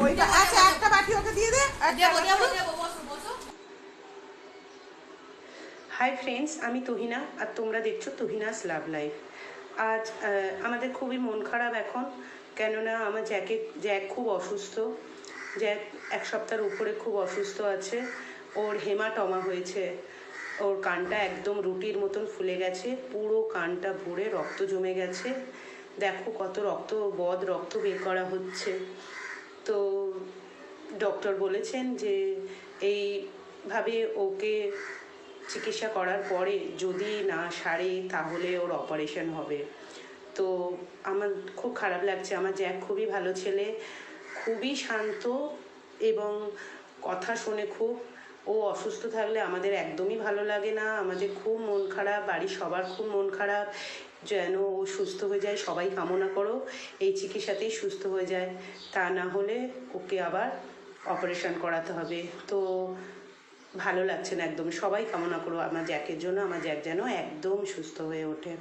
ওইটা আচ্ছা, একটা বাটি ওকে দিয়ে দে। হাই ফ্রেন্ডস, আমি তুহিনা আর তোমরা দেখছো তুহিনাস লাভ লাইফ। আজ আমাদের খুবই মন খারাপ এখন, কেননা আমার জ্যাক খুব অসুস্থ। জ্যাক এক সপ্তাহের উপরে খুব অসুস্থ আছে। ওর হেমাটমা হয়েছে, ওর কানটা একদম রুটির মতন ফুলে গেছে, পুরো কানটা ভরে রক্ত জমে গেছে। দেখো কত রক্ত বের করা হচ্ছে। তো ডক্টর বলেছেন যে এইভাবে ওকে চিকিৎসা করার পরে যদি না সারে তাহলে ওর অপারেশন হবে। তো আমার খুব খারাপ লাগছে। আমার জ্যাক খুবই ভালো ছেলে, খুবই শান্ত এবং কথা শোনে খুব। ও অসুস্থ থাকলে আমাদের একদমই ভালো লাগে না, আমাদের খুব মন খারাপ, বাড়ির সবার খুব মন খারাপ। যেন ও সুস্থ হয়ে যায়, সবাই কামনা করো এই চিকিৎসাতেই সুস্থ হয়ে যায়, তা না হলে ওকে আবার অপারেশন করাতে হবে। তো ভালো লাগছে না একদম, সবাই কামনা করো আমার জ্যাকের জন্য, আমার জ্যাক যেন একদম সুস্থ হয়ে ওঠে।